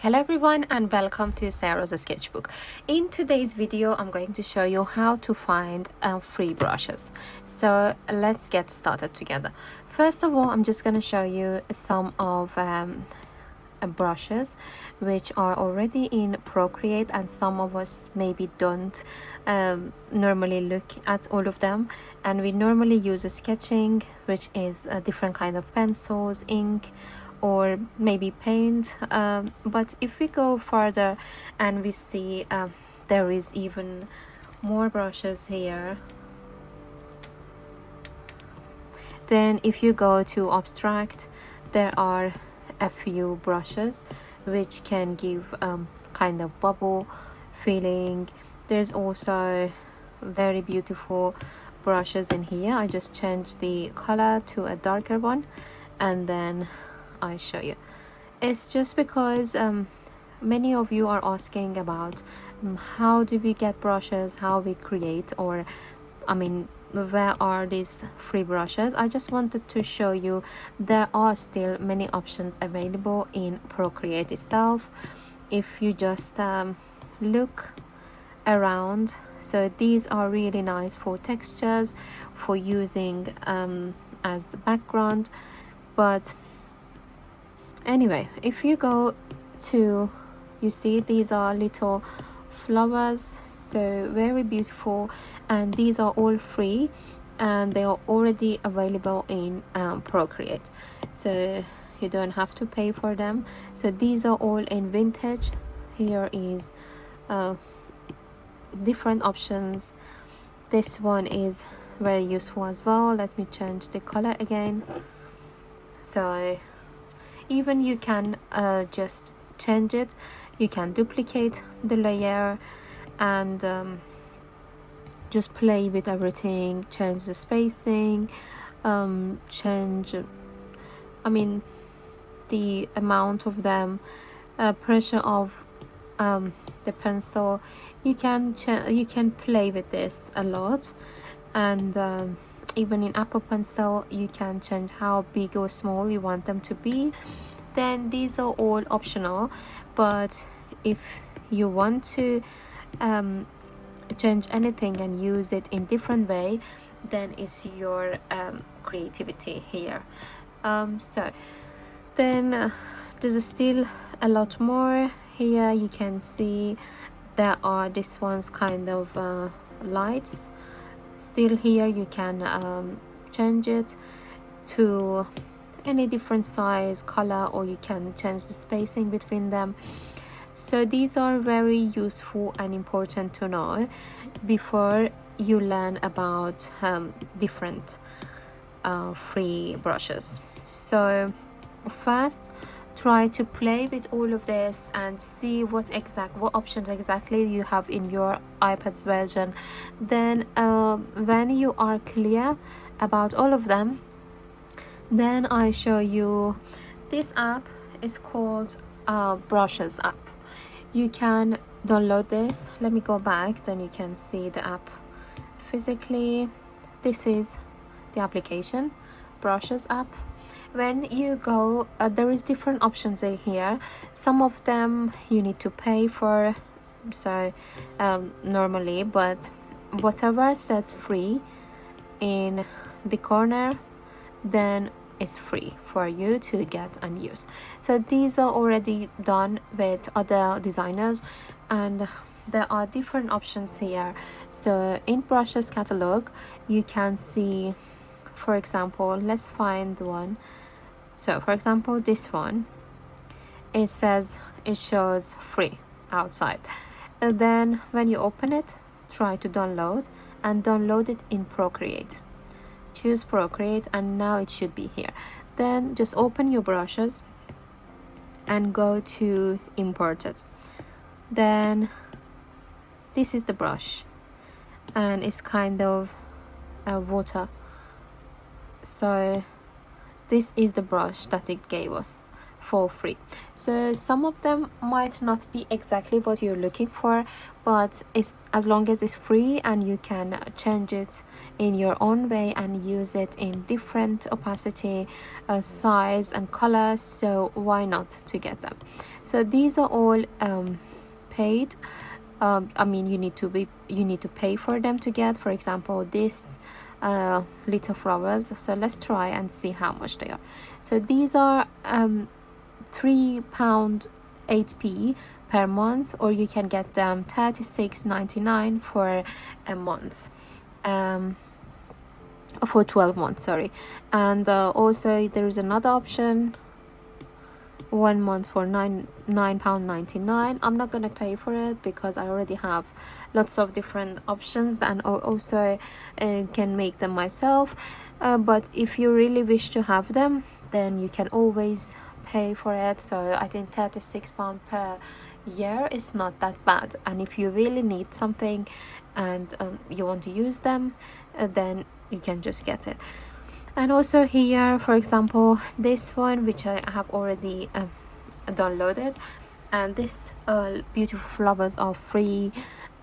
Hello everyone and welcome to Sarah's Sketchbook. In today's video I'm going to show you how to find free brushes. So let's get started together. First of all, I'm just going to show you some of brushes which are already in Procreate, and some of us maybe don't normally look at all of them, and we normally use a sketching, which is a different kind of pencils, ink, or maybe paint, but if we go further and we see there is even more brushes here, then if you go to abstract, there are a few brushes which can give kind of bubble feeling. There's also very beautiful brushes in here. I just changed the color to a darker one and then I show you. It's just because many of you are asking about how do we get brushes, how we create, or where are these free brushes. I just wanted to show you there are still many options available in Procreate itself if you just look around. So these are really nice for textures, for using as background. But anyway, if you go to, you see these are little flowers, so very beautiful, and these are all free and they are already available in Procreate, so you don't have to pay for them. So these are all in vintage. Here is different options. This one is very useful as well. Let me change the color again. So even you can just change it, you can duplicate the layer and just play with everything, change the spacing, change the amount of them, pressure of the pencil. You can play with this a lot, and even in Apple Pencil you can change how big or small you want them to be. Then these are all optional, but if you want to change anything and use it in different way, then it's your creativity here. So then there's still a lot more here. You can see there are this one's kind of lights still here. You can change it to any different size, color, or you can change the spacing between them. So these are very useful and important to know before you learn about different free brushes. So first, try to play with all of this and see what options exactly you have in your iPad's version. Then when you are clear about all of them, then I show you this app. Is called Brushes app. You can download this. Let me go back, then you can see the app physically. This is the application, Brushes app. When you go, there is different options in here. Some of them you need to pay for, so normally, but whatever says free in the corner, then it's free for you to get and use. So these are already done with other designers, and there are different options here. So in Brushes catalog you can see, for example, let's find one. So for example, this one, it shows free outside, and then when you open it, try to download it in Procreate. Choose Procreate, and now it should be here. Then just open your brushes and go to import it. Then this is the brush, and it's kind of a water. So this is the brush that it gave us for free. So some of them might not be exactly what you're looking for, but it's as long as it's free and you can change it in your own way and use it in different opacity, size and color, so why not to get them. So these are all paid. I mean, you need to pay for them to get. For example, this little flowers. So let's try and see how much they are. So these are £3.8p per month, or you can get them £36.99 for a month, for 12 months, sorry. And also there is another option, 1 month for £9.99. I'm not gonna pay for it because I already have lots of different options, and also can make them myself. But if you really wish to have them, then you can always pay for it. So I think £36 per year is not that bad, and if you really need something and you want to use them, then you can just get it. And also here, for example, this one, which I have already downloaded, and this beautiful flowers are free.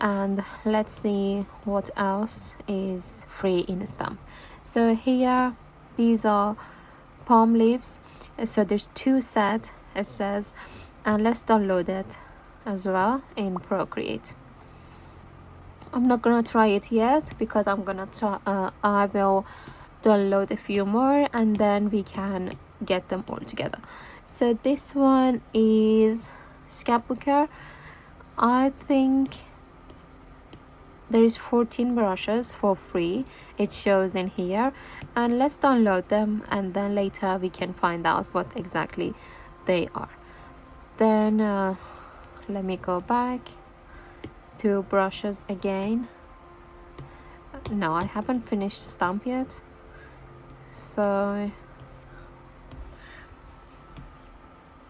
And let's see what else is free in stamp. So here, these are palm leaves. So there's 2 sets, it says, and let's download it as well in Procreate. I'm not gonna try it yet because I'm gonna try, I will download a few more and then we can get them all together. So this one is SketchBooker. I think there is 14 brushes for free, it shows in here, and let's download them and then later we can find out what exactly they are. Then let me go back to brushes again. No, I haven't finished stamp yet, so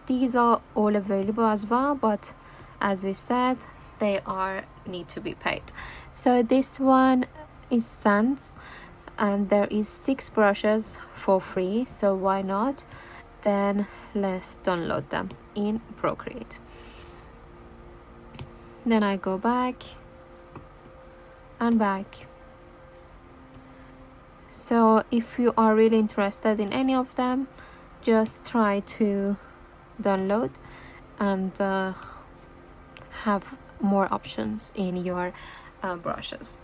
these are all available as well, but as we said, they need to be paid. So this one is Sans, and there is 6 brushes for free, so why not? Then let's download them in Procreate. Then I go back and back. So if you are really interested in any of them, just try to download and have more options in your brushes.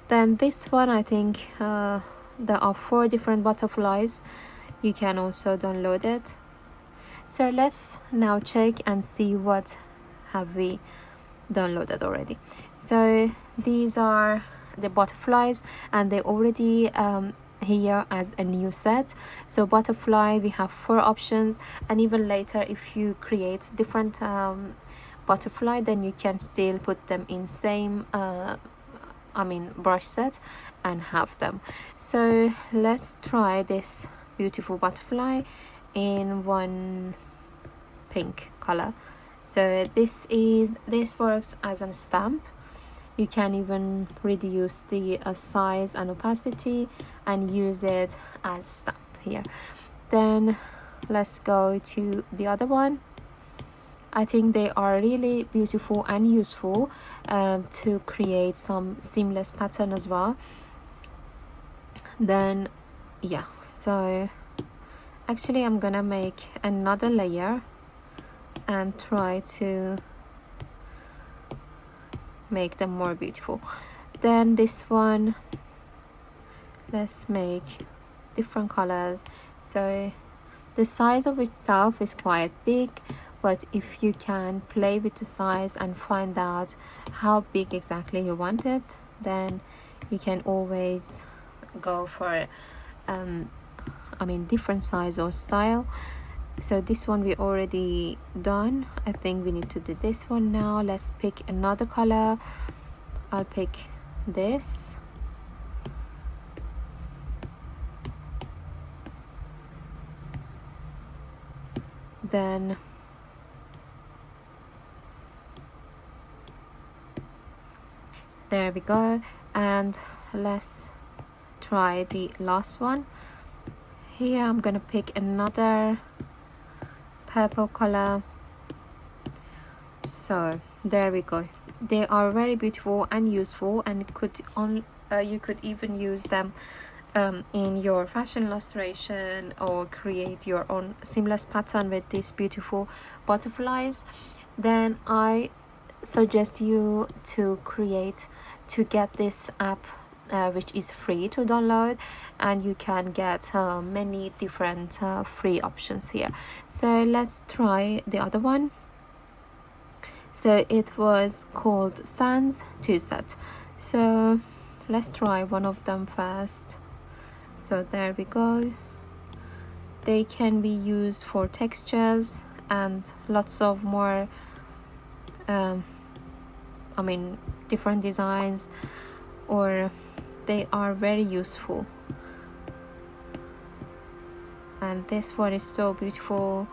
Then this one, I think there are 4 different butterflies. You can also download it. So let's now check and see what have we downloaded already. So these are the butterflies, and they already here as a new set. So butterfly, we have 4 options, and even later if you create different butterfly, then you can still put them in same brush set and have them. So let's try this beautiful butterfly in one pink color. So this works as a stamp. You can even reduce the size and opacity and use it as stamp here. Then let's go to the other one. I think they are really beautiful and useful to create some seamless pattern as well. Then yeah, so actually I'm gonna make another layer and try to make them more beautiful. Then this one, let's make different colors. So the size of itself is quite big, but if you can play with the size and find out how big exactly you want it, then you can always go for different size or style. So this one we already done. I think we need to do this one now. Let's pick another color. I'll pick this. Then there we go, and let's try the last one. Here I'm gonna pick another purple color. So there we go. They are very beautiful and useful, and you could even use them in your fashion illustration, or create your own seamless pattern with these beautiful butterflies. Then I suggest you to get this app, which is free to download, and you can get many different free options here. So let's try the other one. So it was called Sans 2 Set. So let's try one of them first. So there we go. They can be used for textures and lots of more different designs, or they are very useful. And this one is so beautiful,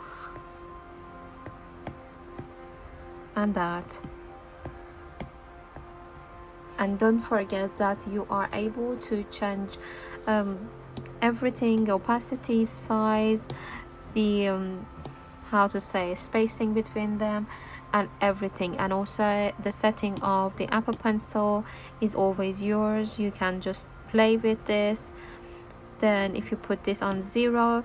and that. And don't forget that you are able to change everything: opacity, size, the spacing between them, and everything. And also the setting of the Apple Pencil is always yours. You can just play with this. Then if you put this on 0,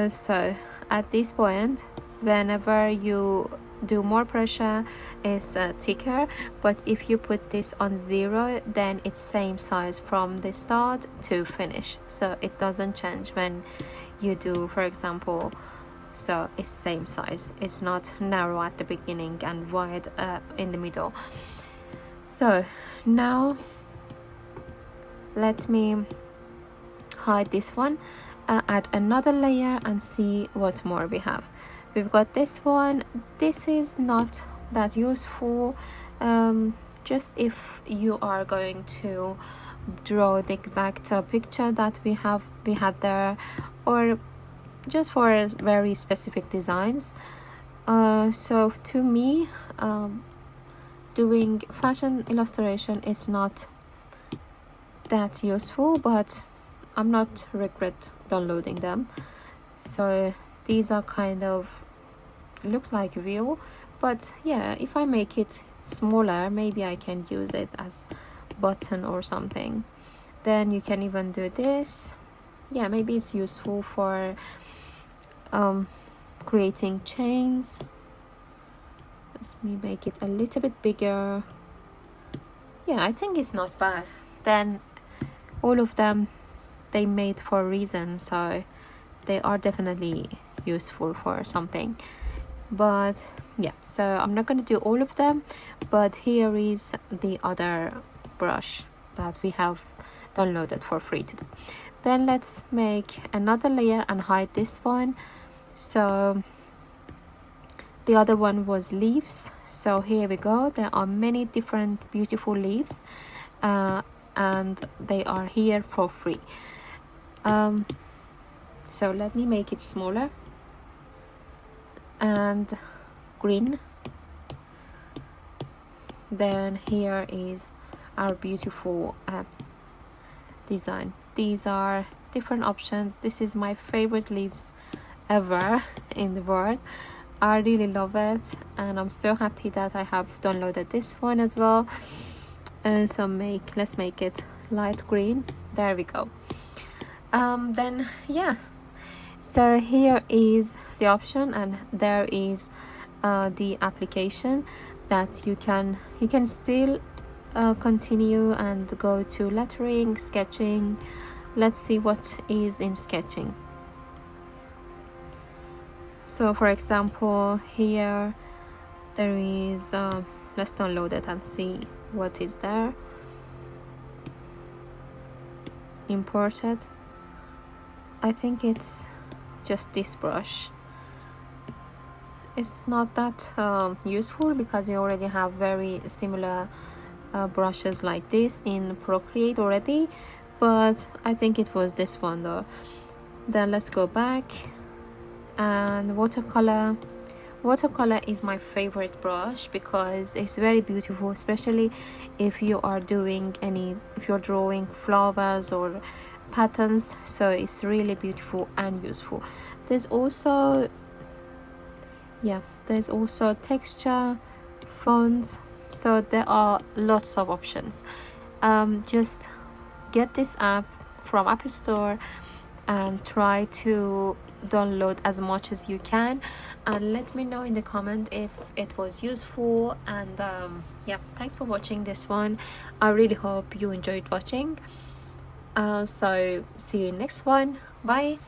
so at this point, whenever you do more pressure, it's thicker, but if you put this on 0, then it's same size from the start to finish, so it doesn't change when you do, for example. So it's same size, it's not narrow at the beginning and wide in the middle. So now let me hide this one, add another layer, and see what more we have. We've got this one. This is not that useful, just if you are going to draw the exact picture that we had there, or just for very specific designs. So to me, doing fashion illustration is not that useful, but I'm not regret downloading them. So these are kind of looks like view, but yeah, if I make it smaller, maybe I can use it as button or something. Then you can even do this. Yeah, maybe it's useful for creating chains. Let me make it a little bit bigger. Yeah, I think it's not bad. Then all of them, they made for a reason, so they are definitely useful for something. But yeah, so I'm not going to do all of them, but here is the other brush that we have downloaded for free today. Then let's make another layer and hide this one. So the other one was leaves. So here we go. There are many different beautiful leaves, and they are here for free. So let me make it smaller and green. Then here is our beautiful design. These are different options. This is my favorite leaves ever in the world. I really love it, and I'm so happy that I have downloaded this one as well. So let's make it light green. There we go. Then yeah, so here is the option, and there is the application that you can still continue and go to lettering, sketching. Let's see what is in sketching. So for example, here there is let's download it and see what is there. Imported. I think it's just this brush. It's not that useful because we already have very similar brushes like this in Procreate already, but I think it was this one though. Then let's go back, and watercolor is my favorite brush because it's very beautiful, especially if you're drawing flowers or patterns. So it's really beautiful and useful. There's also yeah, there's also texture, fonts, so there are lots of options. Just get this app from Apple Store and try to download as much as you can, and let me know in the comment if it was useful. And yeah, thanks for watching this one. I really hope you enjoyed watching. So see you in next one. Bye.